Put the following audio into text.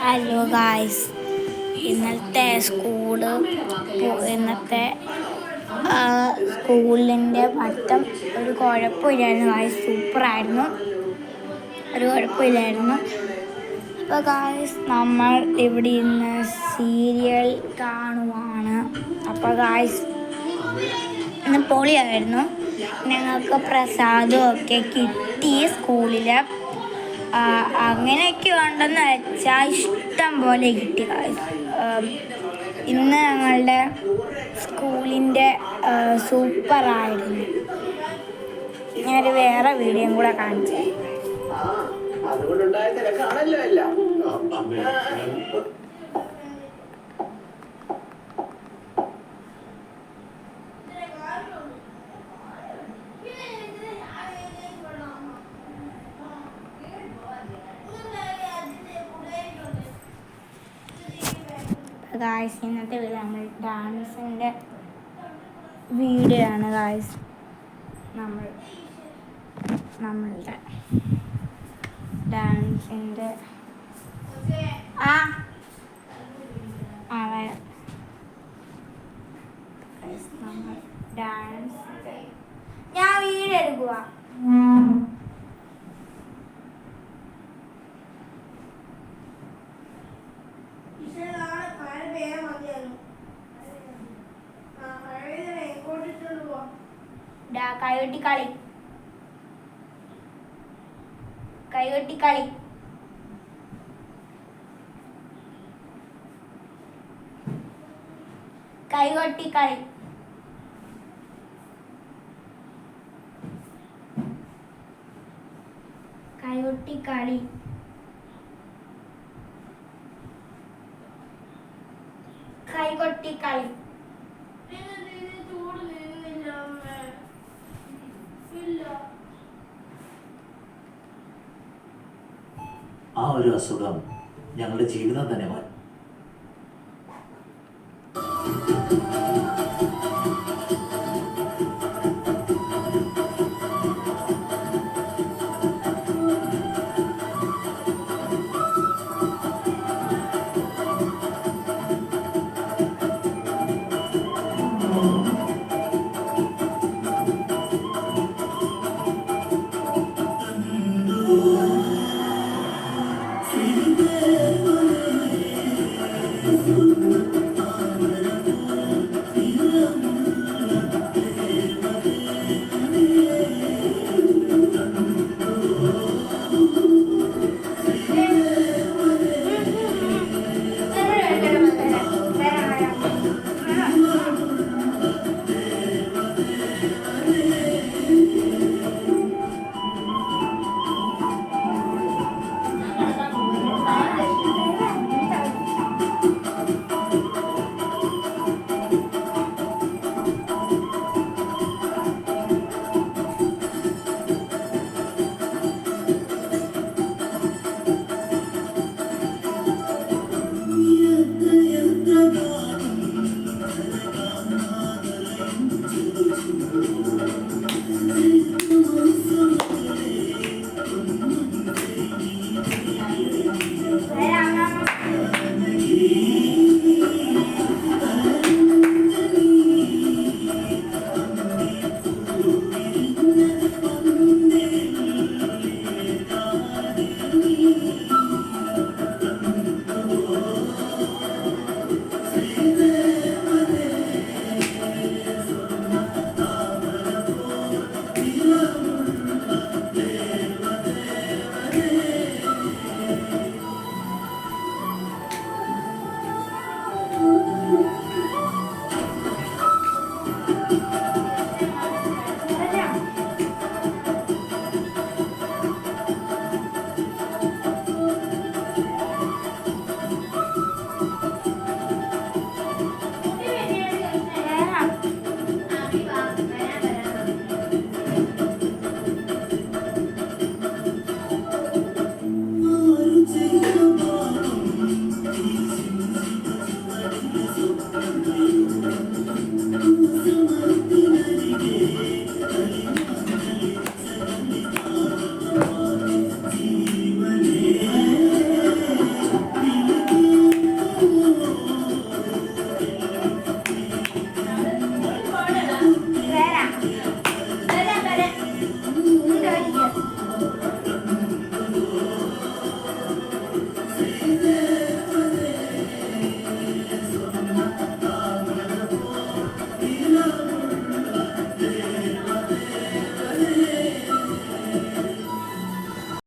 Hello guys, ഇന്നത്തെ സ്കൂളിൻ്റെ പഠിത്തം ഒരു കുഴപ്പമില്ലായിരുന്നു ഗായ്സ്. സൂപ്പറായിരുന്നു, ഒരു കുഴപ്പമില്ലായിരുന്നു. അപ്പോൾ ഗായ്സ്, നമ്മൾ ഇവിടെ ഇന്ന് സീരിയൽ കാണുവാണ്. അപ്പോൾ ഗായ്സ്, ഇന്ന് പൊളിയായിരുന്നു. ഞങ്ങൾക്ക് പ്രസാദവും ഒക്കെ കിട്ടി സ്കൂളിൽ. അങ്ങനെയൊക്കെ ഉണ്ടെന്ന് വെച്ചാൽ ഇഷ്ടം പോലെ കിട്ടി ഗായ്സ്. ഇന്ന് ഞങ്ങളുടെ സ്കൂളിൻ്റെ സൂപ്പറായിരുന്നു. ഞാനൊരു വേറെ വീഡിയോയും കൂടെ കാണിച്ചു. ഗായ്സ്, ഇന്നത്തെ വീഡിയോ നമ്മൾ ഡാൻസിൻ്റെ വീഡിയോ ആണ് ഗായ്സ്. നമ്മളുടെ ഡാൻസിൻ്റെ നമ്മൾ ഡാൻസിൻ്റെ ഞാൻ വീഡിയോ എടുക്കുക. കൈകൊട്ടിക്കളി കൈകൊട്ടിക്കളി കൈകൊട്ടിക്കളി കൈകൊട്ടിക്കളി കൈകൊട്ടിക്കളി ആ ഒരു അസുഖം ഞങ്ങളുടെ ജീവിതം തന്നെ മാറ്റി.